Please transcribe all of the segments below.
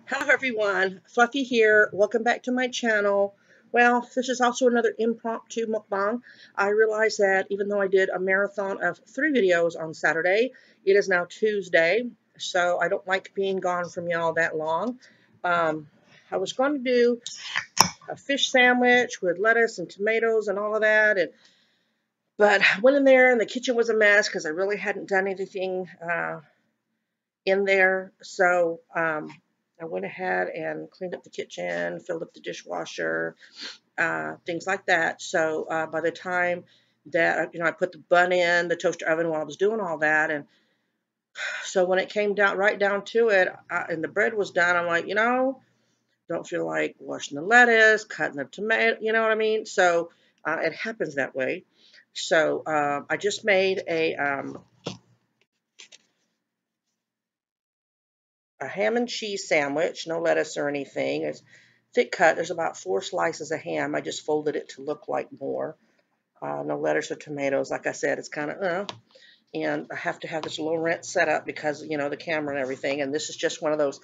Hello everyone, Fluffy here. Welcome back to my channel. Well, this is also another impromptu mukbang. I realized that even though I did a marathon of 3 videos on Saturday, it is now Tuesday, so I don't like being gone from y'all that long. Um, I was going to do a fish sandwich with lettuce and tomatoes and all of that, but I went in there and the kitchen was a mess because I really hadn't done anything in there. So I went ahead and cleaned up the kitchen, filled up the dishwasher, things like that. So by the time that I put the bun in the toaster oven while I was doing all that, and so when it came down right down to it, and the bread was done, I'm like, don't feel like washing the lettuce, cutting the tomato, you know what I mean? So it happens that way. So I just made a ham and cheese sandwich, no lettuce or anything. It's thick cut. There's about 4 slices of ham. I just folded it to look like more. No lettuce or tomatoes. Like I said, it's kind of, and I have to have this little rent set up because, the camera and everything. And this is just one of those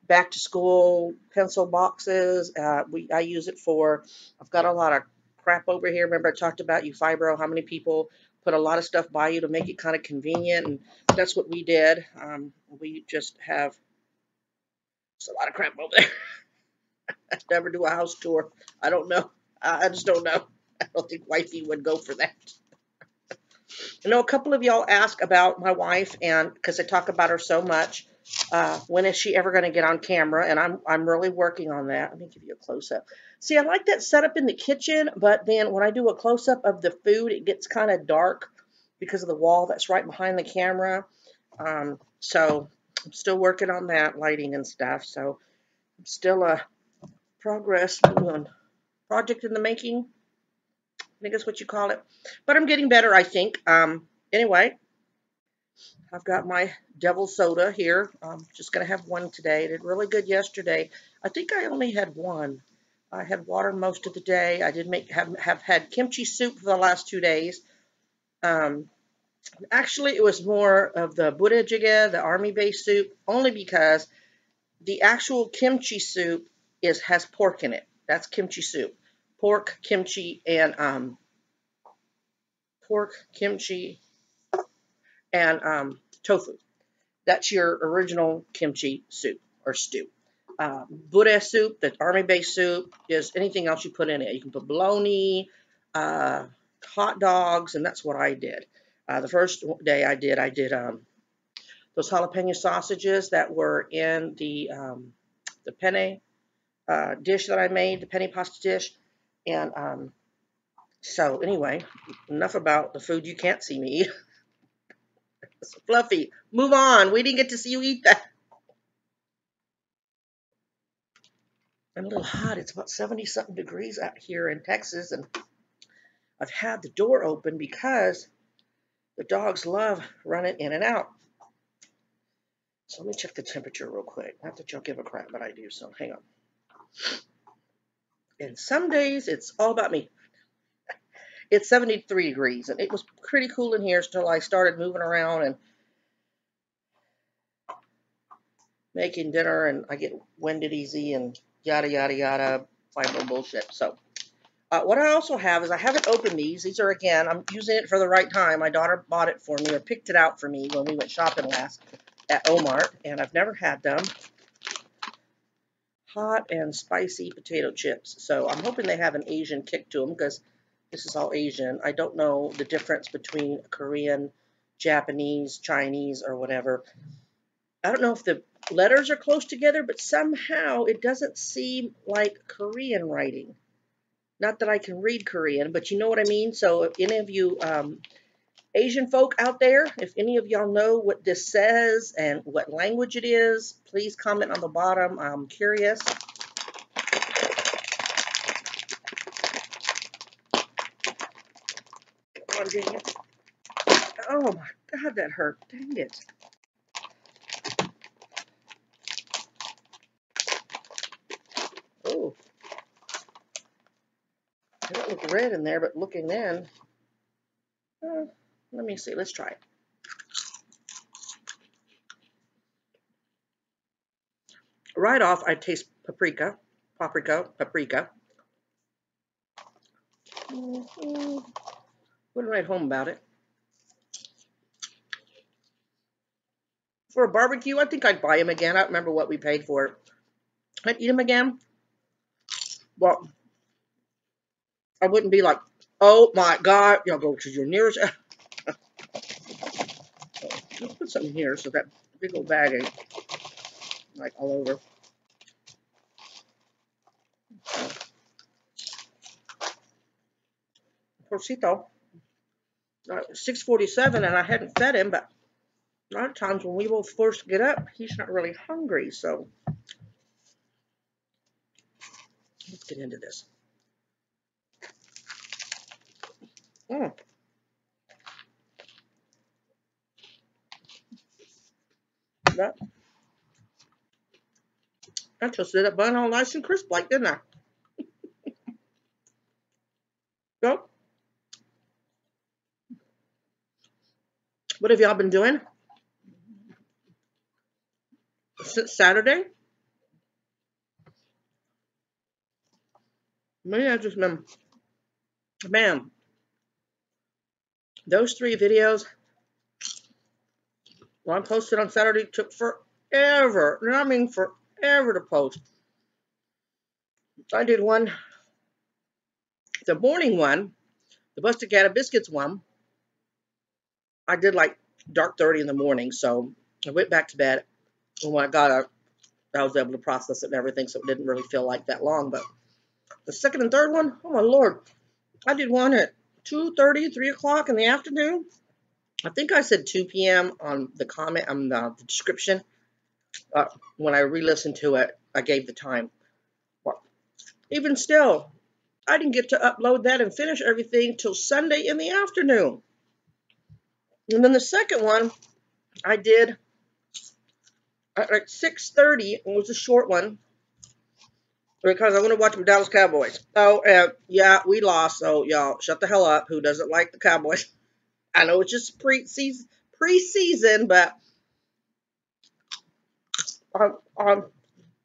back to school pencil boxes. I use it for, I've got a lot of crap over here. Remember I talked about you fibro, how many people put a lot of stuff by you to make it kind of convenient. And that's what we did. We just have a lot of crap over there. I never do a house tour. I don't know. I just don't know. I don't think wifey would go for that. I know a couple of y'all ask about my wife, and because I talk about her so much, when is she ever going to get on camera? And I'm really working on that. Let me give you a close up. See, I like that setup in the kitchen, but then when I do a close up of the food, it gets kind of dark because of the wall that's right behind the camera. So I'm still working on that lighting and stuff. So I'm still a progress on project in the making. I think that's what you call it. But I'm getting better, I think. Anyway, I've got my devil soda here. I'm just going to have one today. It did really good yesterday. I think I only had one. I had water most of the day. I did have had kimchi soup for the last 2 days. Um, Actually, it was more of the budae jjigae, the army-based soup, only because the actual kimchi soup has pork in it. That's kimchi soup. Pork, kimchi, and kimchi, and tofu. That's your original kimchi soup or stew. Buddha soup, the army-based soup, is anything else you put in it. You can put bologna, uh, hot dogs, and that's what I did. The first day I did those jalapeno sausages that were in the penne dish that I made, the penne pasta dish, and so anyway, enough about the food you can't see me eat. Fluffy, move on. We didn't get to see you eat that. I'm a little hot. It's about 70 something degrees out here in Texas, and I've had the door open because the dogs love running in and out. So let me check the temperature real quick. Not that y'all give a crap, but I do, so hang on. And some days it's all about me. It's 73 degrees, and it was pretty cool in here until I started moving around and making dinner, and I get winded easy and yada, yada, yada, fibro bullshit. So what I also have is I haven't opened these. These are, again, I'm using it for the right time. My daughter bought it for me or picked it out for me when we went shopping last at Omart, and I've never had them. Hot and spicy potato chips. So I'm hoping they have an Asian kick to them because this is all Asian. I don't know the difference between Korean, Japanese, Chinese, or whatever. I don't know if the letters are close together, but somehow it doesn't seem like Korean writing. Not that I can read Korean, but you know what I mean? So if any of you Asian folk out there, if any of y'all know what this says and what language it is, please comment on the bottom. I'm curious. Come on, dang it. Oh my God, that hurt. Dang it. Oh, it don't look red in there, but looking in, let me see. Let's try it. Right off, I taste paprika. Paprika. Wouldn't write home about it. For a barbecue, I think I'd buy him again. I don't remember what we paid for it. I'd eat him again. Well, I wouldn't be like, oh my God, y'all go to your nearest. Let's put something here so that big old bag ain't like all over. Porcito. 6:47 and I hadn't fed him, but a lot of times when we both first get up, he's not really hungry. So let's get into this. Mm. That, I toasted that bun all nice and crisp like, didn't I? So, what have y'all been doing since Saturday? Me, I just been, man, those 3 videos, one posted on Saturday took forever. And I mean forever to post. I did one, the morning one, the busted cat of biscuits one. I did like dark 30 in the morning, so I went back to bed. And when I got up, I was able to process it and everything, so it didn't really feel like that long. But the second and third one, oh my Lord, I did one at 2:30, 3 o'clock in the afternoon. I think I said 2 p.m. on the comment, on the description. When I re-listened to it, I gave the time. Well, even still, I didn't get to upload that and finish everything till Sunday in the afternoon. And then the second one I did at like 6:30. It was a short one because I want to watch the Dallas Cowboys. Oh, and yeah, we lost. So y'all, shut the hell up. Who doesn't like the Cowboys? I know it's just preseason, but I'm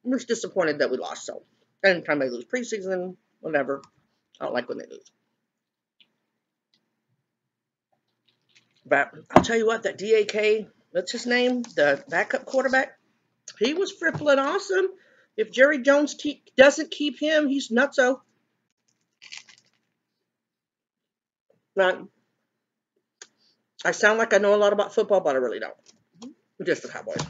just disappointed that we lost. So anytime they lose preseason, whatever, I don't like when they lose. But I'll tell you what, that DAK, what's his name, the backup quarterback, he was frippling awesome. If Jerry Jones doesn't keep him, he's nutso. Now, I sound like I know a lot about football, but I really don't. Just the Cowboys.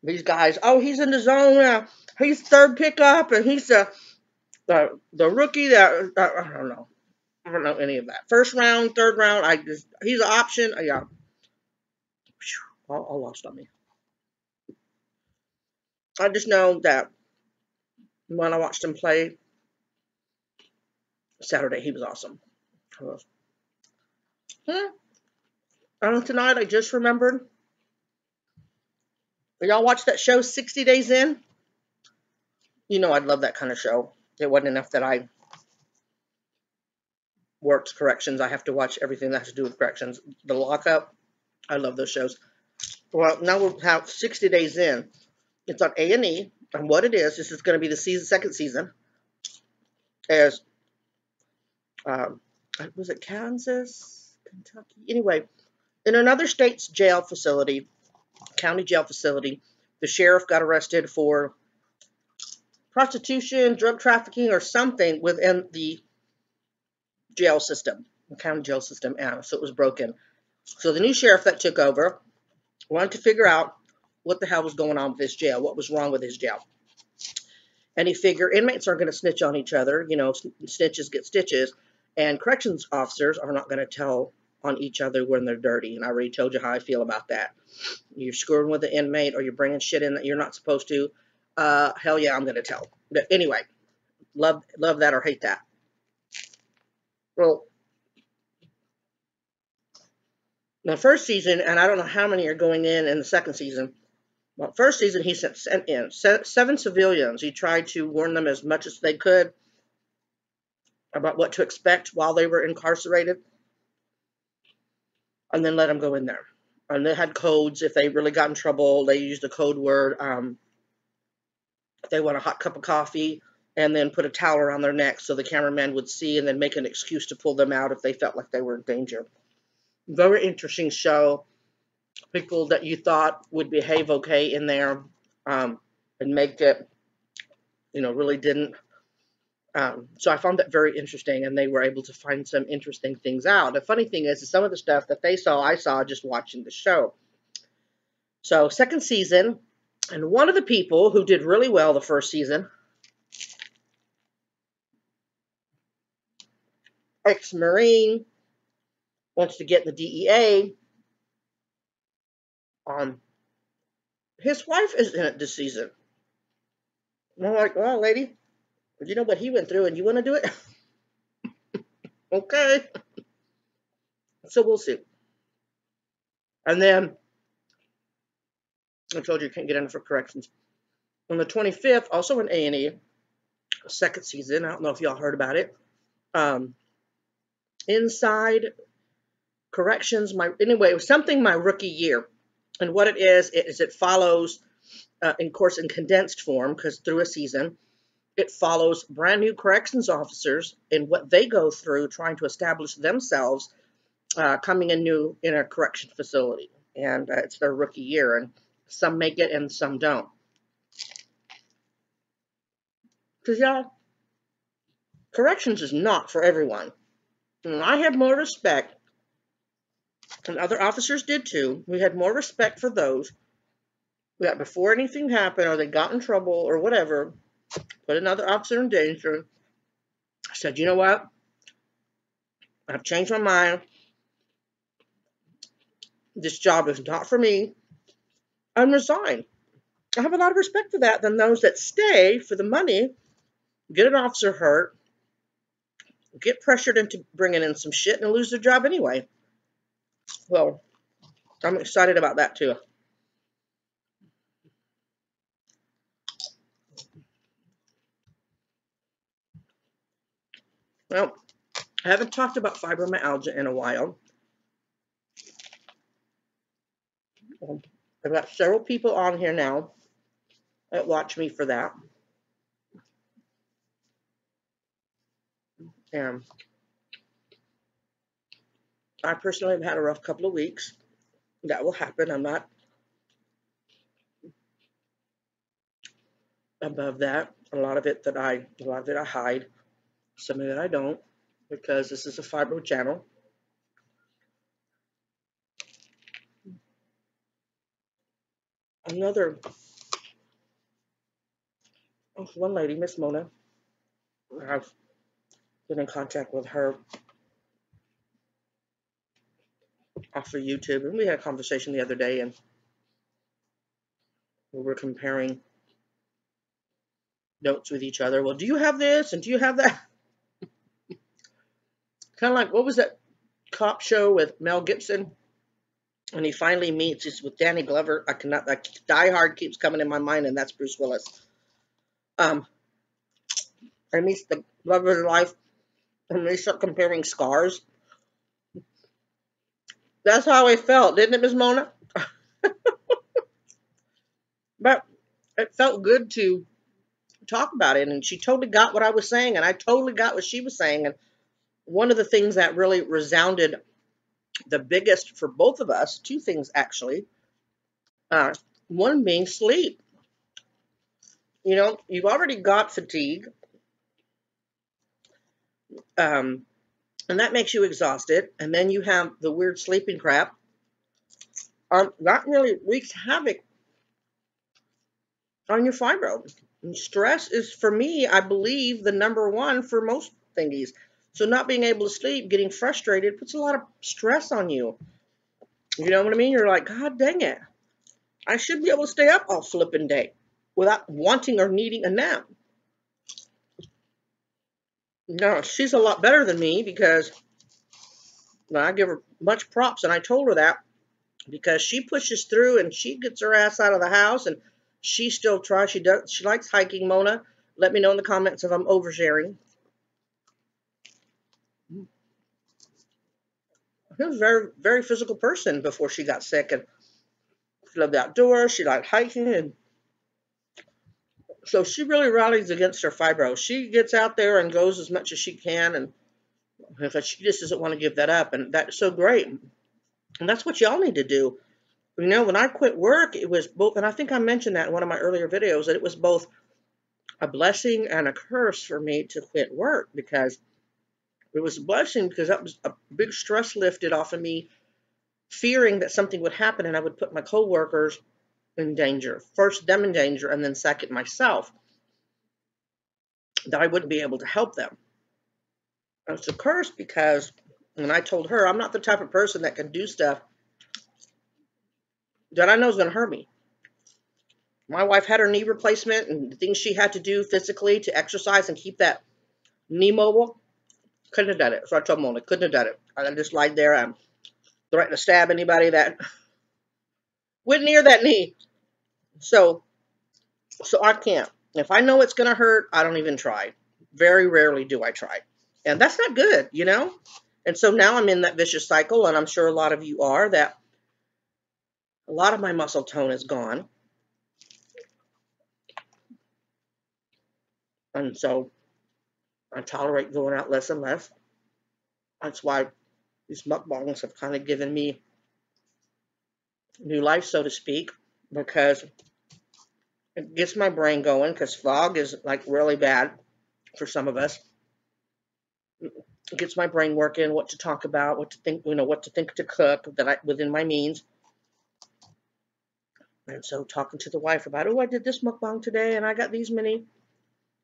These guys, oh, he's in the zone. He's third pickup, and he's the rookie that I don't know. I don't know any of that. First round, third round, he's an option. Yeah, all lost on me. I just know that when I watched him play Saturday, he was awesome. Tonight I just remembered. Y'all watch that show 60 Days In? You know I'd love that kind of show. It wasn't enough that I worked corrections. I have to watch everything that has to do with corrections. The Lockup, I love those shows. Well, now we'll have 60 Days In. It's on A&E, and what it is, this is going to be the second season, is, was it Kansas? Kentucky? Anyway, in another state's jail facility, county jail facility, the sheriff got arrested for prostitution, drug trafficking, or something within the jail system, the county jail system, and so it was broken. So the new sheriff that took over wanted to figure out what the hell was going on with this jail, what was wrong with his jail. And he figured inmates aren't going to snitch on each other, you know, snitches get stitches, and corrections officers are not going to tell on each other when they're dirty. And I already told you how I feel about that. You're screwing with the inmate or you're bringing shit in that you're not supposed to, hell yeah, I'm going to tell. But anyway, love that or hate that. Well, the first season, and I don't know how many are going in the second season. Well, first season he sent in 7 civilians. He tried to warn them as much as they could about what to expect while they were incarcerated, and then let them go in there. And they had codes. If they really got in trouble, they used a code word. They want a hot cup of coffee and then put a towel around their neck so the cameraman would see and then make an excuse to pull them out if they felt like they were in danger. Very interesting show. People that you thought would behave okay in there and make it, really didn't. So I found that very interesting, and they were able to find some interesting things out. The funny thing is some of the stuff that they saw, I saw just watching the show. So second season, and one of the people who did really well the first season, ex-Marine, wants to get in the DEA. His wife is in it this season. And I'm like, well, lady, you know what he went through, and you want to do it? Okay. So we'll see. And then I told you can't get in for corrections. On the 25th, also in A&E, second season. I don't know if y'all heard about it. Inside corrections. Anyway, it was something my rookie year. And what it is it follows, in condensed form, because through a season, it follows brand new corrections officers and what they go through trying to establish themselves coming in a correction facility. And it's their rookie year. And some make it and some don't. Because, y'all, corrections is not for everyone. And I had more respect, and other officers did too. We had more respect for those that before anything happened or they got in trouble or whatever, put another officer in danger, I said, you know what? I've changed my mind. This job is not for me. I'm resigned. I have a lot of respect for that than those that stay for the money, get an officer hurt, get pressured into bringing in some shit and lose their job anyway. Well, I'm excited about that too. Well, I haven't talked about fibromyalgia in a while. I've got several people on here now that watch me for that. And I personally have had a rough couple of weeks. That will happen. I'm not above that. A lot of it I hide. Some of it I don't, because this is a fibro channel. One lady, Miss Mona, I've been in contact with her off of YouTube, and we had a conversation the other day, and we were comparing notes with each other. Well, do you have this and do you have that? Kind of like, what was that cop show with Mel Gibson? And he finally meets, it's with Danny Glover. Die Hard keeps coming in my mind, and that's Bruce Willis. And meets the love of his life, and they start comparing scars. That's how I felt, didn't it, Miss Mona? But it felt good to talk about it, and she totally got what I was saying, and I totally got what she was saying. And one of the things that really resounded the biggest for both of us, two things actually, one being sleep. You've already got fatigue, and that makes you exhausted, and then you have the weird sleeping crap. That really wreaks havoc on your fibro. And stress is, for me, I believe, the number one for most thingies. So not being able to sleep, getting frustrated, puts a lot of stress on you. You know what I mean? You're like, God dang it. I should be able to stay up all flipping day without wanting or needing a nap. No, she's a lot better than me because I give her much props, and I told her that because she pushes through and she gets her ass out of the house, and she still tries. She likes hiking, Mona. Let me know in the comments if I'm oversharing. She was a very, very physical person before she got sick, and she loved the outdoors. She liked hiking, and So she really rallies against her fibro. She gets out there and goes as much as she can, and because she just doesn't want to give that up, and that's so great. And that's what y'all need to do. You know, when I quit work, it was both, and I think I mentioned that in one of my earlier videos, that it was both a blessing and a curse for me to quit work, because it was a blessing because that was a big stress lifted off of me, fearing that something would happen and I would put my coworkers in danger. First, them in danger, and then second, myself, that I wouldn't be able to help them. And it's a curse because when I told her I'm not the type of person that can do stuff that I know is going to hurt me. My wife had her knee replacement and the things she had to do physically to exercise and keep that knee mobile. Couldn't have done it. So I told Mona, couldn't have done it. I just lied there. I'm threatening to stab anybody that went near that knee. So I can't. If I know it's going to hurt, I don't even try. Very rarely do I try. And that's not good, you know? And so now I'm in that vicious cycle, and I'm sure a lot of you are, that a lot of my muscle tone is gone. And so I tolerate going out less and less. That's why these mukbangs have kind of given me new life, so to speak, because it gets my brain going, because fog is like really bad for some of us. It gets my brain working, what to talk about, what to think, what to think to cook within my means. And so talking to the wife about, oh, I did this mukbang today and I got these many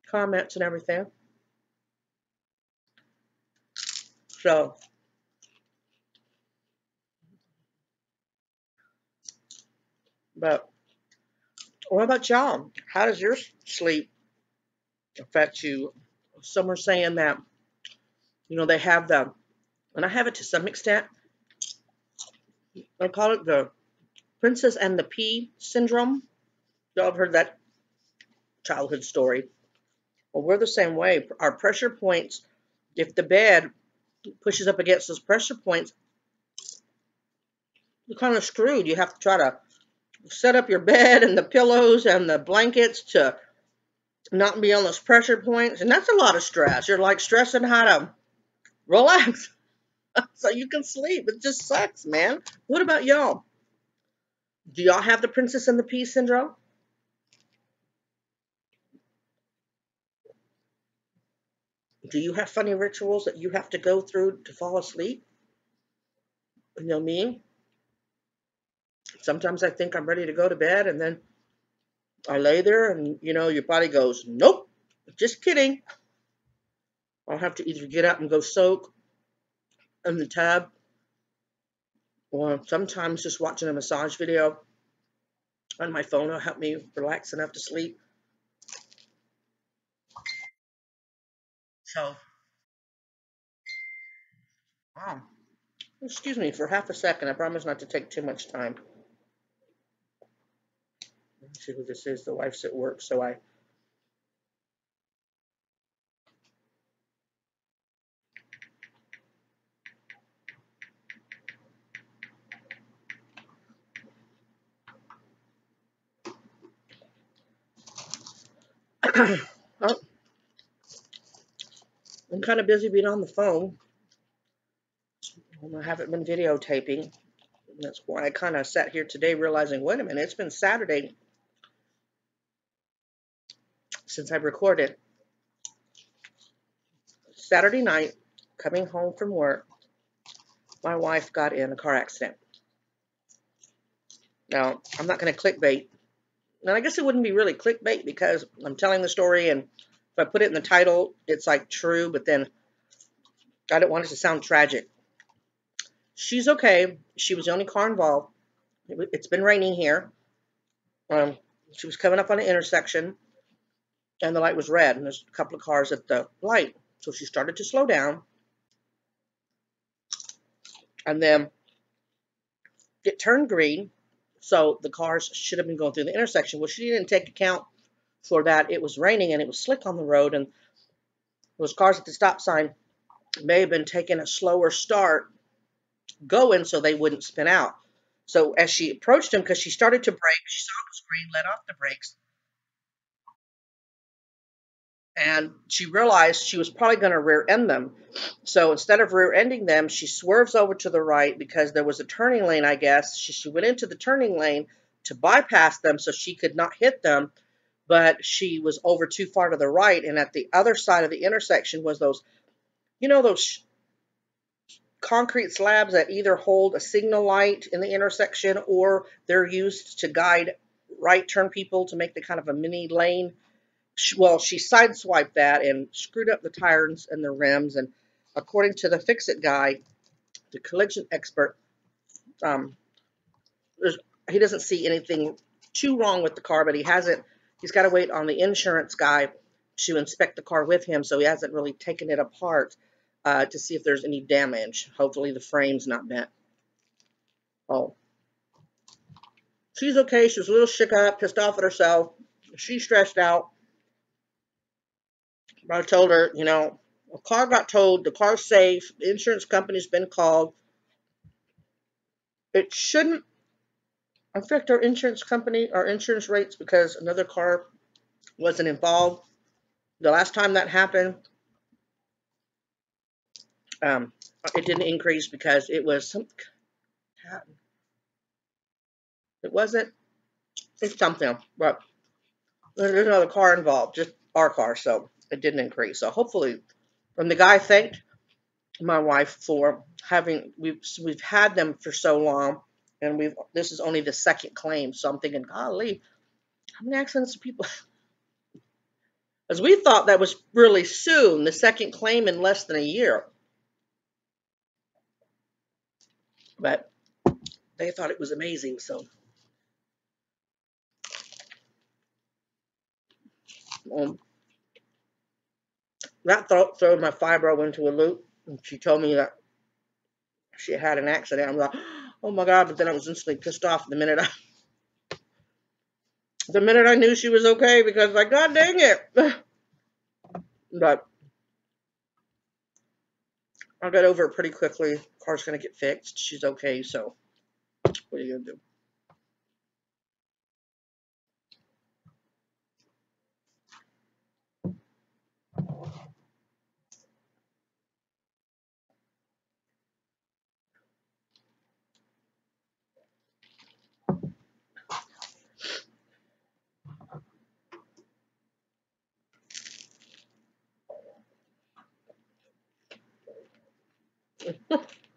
comments and everything. So, but what about y'all? How does your sleep affect you? Some are saying that, they have and I have it to some extent. I call it the princess and the pea syndrome. Y'all have heard that childhood story. Well, we're the same way. Our pressure points, if the bed pushes up against those pressure points, you're kind of screwed. You have to try to set up your bed and the pillows and the blankets to not be on those pressure points. And that's a lot of stress. You're like stressing how to relax so you can sleep. It just sucks, man. What about y'all? Do y'all have the princess and the pea syndrome? Do you have funny rituals that you have to go through to fall asleep? You know me? Sometimes I think I'm ready to go to bed, and then I lay there and, your body goes, nope, just kidding. I'll have to either get up and go soak in the tub, or sometimes just watching a massage video on my phone will help me relax enough to sleep. So, wow. Excuse me for half a second. I promise not to take too much time. Let's see who this is. The wife's at work, so I. Oh, I'm kind of busy being on the phone. I haven't been videotaping. That's why I kind of sat here today realizing, wait a minute, it's been Saturday since I recorded. Saturday night, coming home from work, my wife got in a car accident. Now, I'm not going to clickbait. And I guess it wouldn't be really clickbait because I'm telling the story, and if I put it in the title, it's like true, but then I don't want it to sound tragic. She's okay. She was the only car involved. It's been raining here. She was coming up on an intersection, and the light was red, and there's a couple of cars at the light. So she started to slow down, and then it turned green, so the cars should have been going through the intersection. Well, she didn't take account for that. It was raining, and it was slick on the road, and those cars at the stop sign may have been taking a slower start going so they wouldn't spin out. So as she approached him, because she started to brake, she saw it was green, let off the brakes, and she realized she was probably going to rear end them. So instead of rear ending them, she swerves over to the right because there was a turning lane, I guess. She went into the turning lane to bypass them so she could not hit them, but she was over too far to the right. And at the other side of the intersection was those, those concrete slabs that either hold a signal light in the intersection or they're used to guide right turn people to make the kind of a mini lane. Well, she sideswiped that and screwed up the tires and the rims. And according to the fix-it guy, the collision expert, um, he doesn't see anything too wrong with the car, but he's got to wait on the insurance guy to inspect the car with him, so he hasn't really taken it apart to see if there's any damage. Hopefully the frame's not bent. Oh, she's okay. She was a little shook up, pissed off at herself. She's stressed out. But I told her, the car got towed, the car's safe, the insurance company's been called. It shouldn't affect our insurance company, our insurance rates, because another car wasn't involved. The last time that happened, um, it didn't increase because it was some. It wasn't. It's something, but there's another car involved, just our car, so it didn't increase. So hopefully, and the guy thanked my wife for having we've had them for so long, and this is only the second claim. So I'm thinking, golly, how many accidents do people? As we thought that was really soon, the second claim in less than a year, but they thought it was amazing. So um, that threw my fibro into a loop. And she told me that she had an accident. I'm like, oh my God! But then I was instantly pissed off the minute I knew she was okay, because like, God dang it! But I got over it pretty quickly. Car's gonna get fixed. She's okay. So what are you gonna do?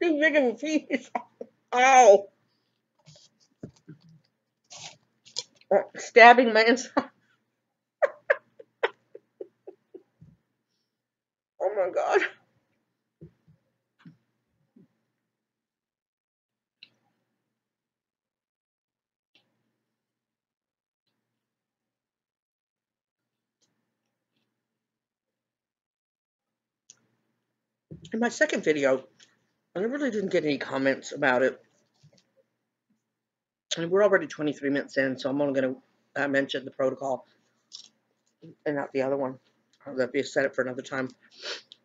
Too big of a piece. Ow! Stabbing my inside. Oh my God! In my second video, I really didn't get any comments about it. And we're already 23 minutes in, so I'm only going to mention the protocol and not the other one. That'd be set up for another time.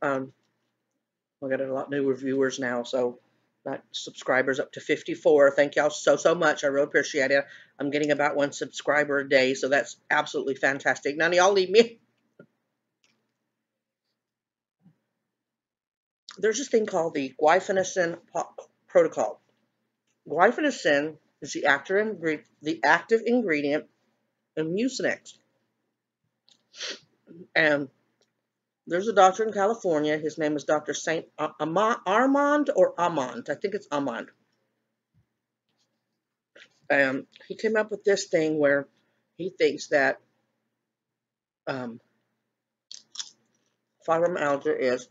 We got a lot new reviewers now, so that subscribers up to 54. Thank y'all so much. I really appreciate it. I'm getting about 1 subscriber a day, so that's absolutely fantastic. None of y'all leave me. There's this thing called the guaifenesin protocol. Guaifenesin is the active ingredient in Mucinex. And there's a doctor in California. His name is Dr. Saint Armand or Amand. I think it's Amand. He came up with this thing where he thinks that fibromyalgia is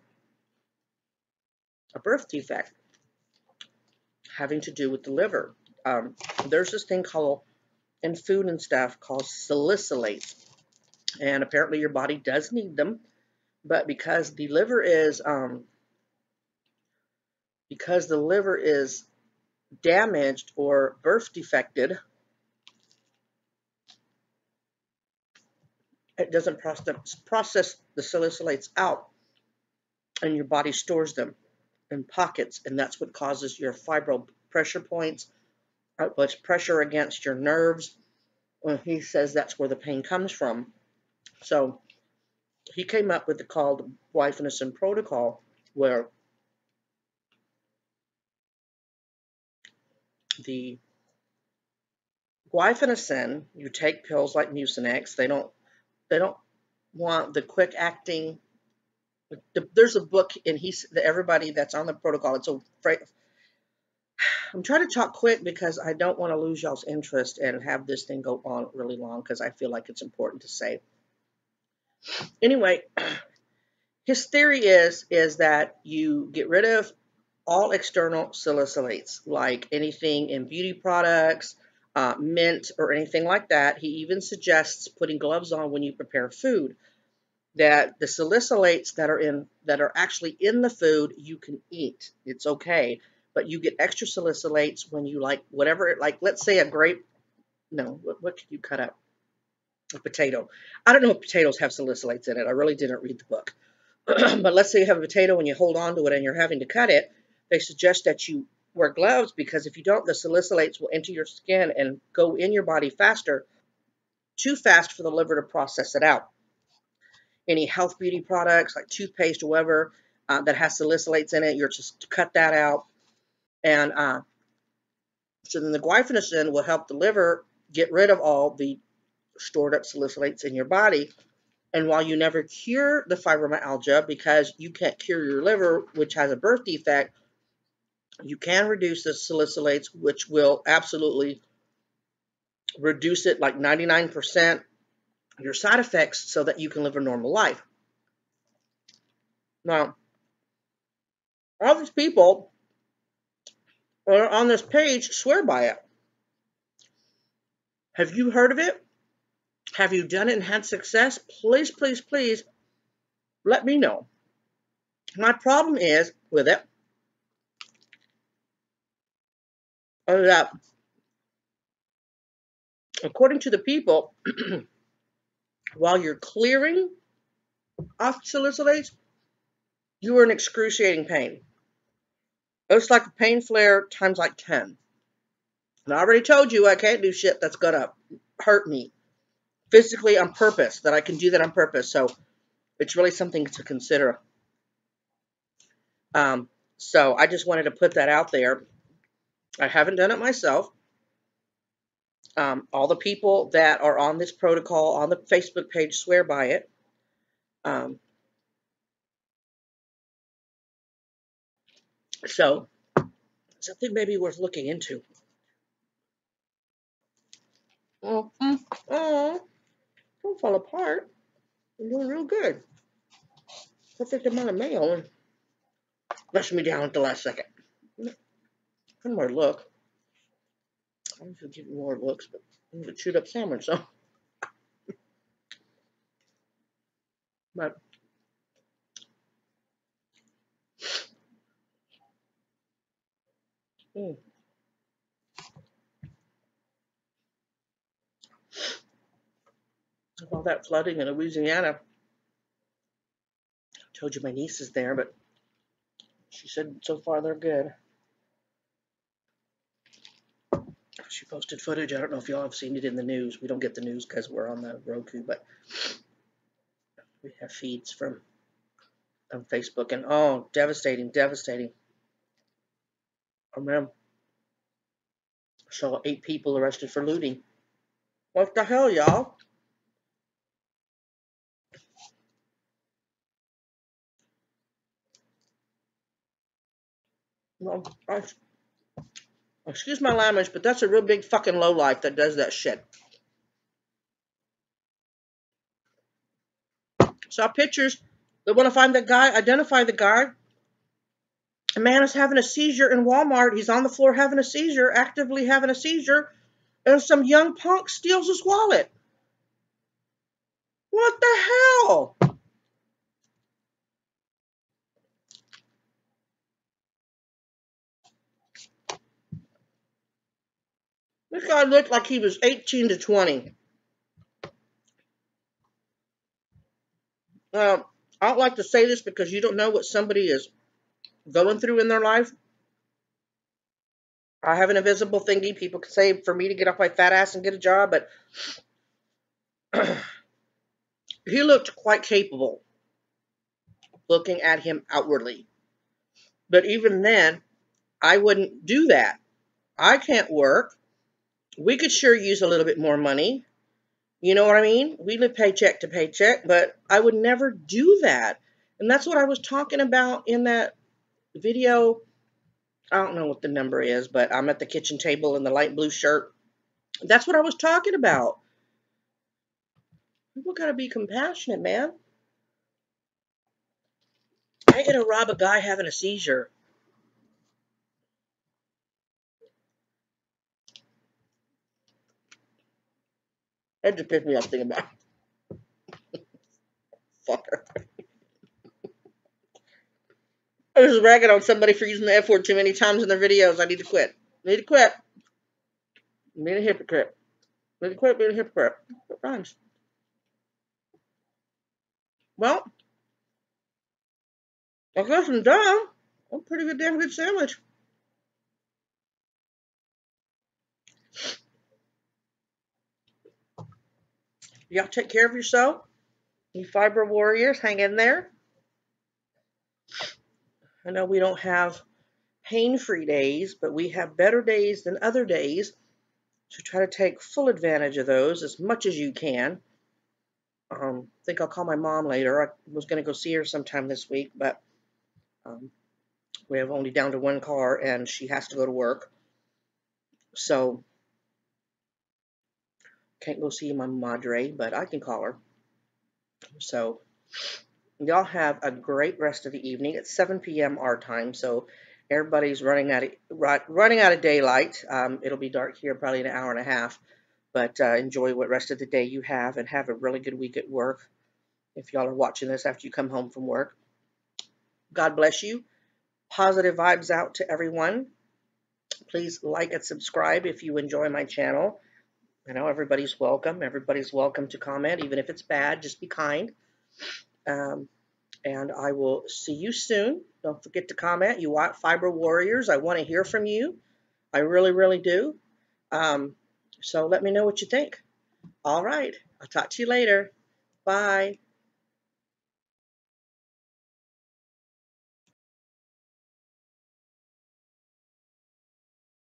a birth defect having to do with the liver. There's this thing called in food and stuff called salicylates, and apparently your body does need them, but because the liver is damaged or birth defected, it doesn't process the salicylates out, and your body stores them in pockets, and that's what causes your fibro pressure points, puts pressure against your nerves. Well, he says that's where the pain comes from. So he came up with the called Glyphosate protocol, where the guaifenesin, you take pills like Mucinex. They don't want the quick acting. There's a book, and everybody that's on the protocol. It's a I'm trying to talk quick because I don't want to lose y'all's interest and have this thing go on really long, because I feel like it's important to say. Anyway, his theory is that you get rid of all external salicylates, like anything in beauty products, mint, or anything like that. He even suggests putting gloves on when you prepare food. That the salicylates that are actually in the food you can eat. It's okay, but you get extra salicylates when you like whatever. Like, let's say a grape. No, what could you cut up? A potato. I don't know if potatoes have salicylates in it. I really didn't read the book. But let's say you have a potato and you hold on to it and you're having to cut it. They suggest that you wear gloves, because if you don't, the salicylates will enter your skin and go in your body faster, too fast for the liver to process it out. Any health beauty products like toothpaste or whatever that has salicylates in it, you're just to cut that out. And so then the guaifenesin will help the liver get rid of all the stored up salicylates in your body. And while you never cure the fibromyalgia, because you can't cure your liver, which has a birth defect, you can reduce the salicylates, which will absolutely reduce it like 99%, your side effects, so that you can live a normal life. Now, all these people are on this page swear by it. Have you heard of it? Have you done it and had success? Please, please, please let me know. My problem is with it that, according to the people, while you're clearing off salicylates, you are in excruciating pain. It's like a pain flare times like 10. And I already told you I can't do shit that's going to hurt me physically on purpose, that I can do that on purpose. So it's really something to consider. So I just wanted to put that out there. I haven't done it myself. All the people that are on this protocol on the Facebook page swear by it. So something maybe worth looking into. Oh, don't fall apart. You're doing real good. Perfect amount of mayo, and messed me down at the last second. One more look. I don't give you more looks, but it's a chewed up sandwich, so. But with all that flooding in Louisiana, I told you my niece is there, but she said so far they're good. She posted footage. I don't know if y'all have seen it in the news. We don't get the news because we're on the Roku, but we have feeds from on Facebook, and oh, devastating, devastating. I remember, saw 8 people arrested for looting. What the hell, y'all? Well, excuse my language, but that's a real big fucking lowlife that does that shit. Saw pictures. They want to find that guy, identify the guy. A man is having a seizure in Walmart. He's on the floor having a seizure, actively having a seizure, and some young punk steals his wallet. What the hell? This guy looked like he was 18 to 20. I don't like to say this because you don't know what somebody is going through in their life. I have an invisible thingy. People can say for me to get off my fat ass and get a job, but he looked quite capable looking at him outwardly. But even then, I wouldn't do that. I can't work. We could sure use a little bit more money. You know what I mean? We live paycheck to paycheck, but I would never do that. And that's what I was talking about in that video. I don't know what the number is, but I'm at the kitchen table in the light blue shirt. That's what I was talking about. People gotta be compassionate, man. I ain't gonna rob a guy having a seizure. That just pissed me off thinking about fucker. I was ragging on somebody for using the F word too many times in their videos. I need to quit. I need to quit. I'm being a hypocrite. I need to quit being a hypocrite. It rhymes. Well, I guess I'm done. A pretty good damn good sandwich. Y'all take care of yourself. You fiber warriors, hang in there. I know we don't have pain-free days, but we have better days than other days. So try to take full advantage of those as much as you can. I think I'll call my mom later. I was going to go see her sometime this week, but we have only down to one car and she has to go to work. So can't go see my madre, but I can call her. So y'all have a great rest of the evening. It's 7 p.m. our time, so everybody's running out of daylight. It'll be dark here probably in an hour and a half, but enjoy what rest of the day you have and have a really good week at work. If y'all are watching this after you come home from work, God bless you. Positive vibes out to everyone. Please like and subscribe if you enjoy my channel. I know everybody's welcome. Everybody's welcome to comment, even if it's bad. Just be kind. And I will see you soon. Don't forget to comment. You want Fiber Warriors? I want to hear from you. I really, really do. So let me know what you think. All right. I'll talk to you later. Bye.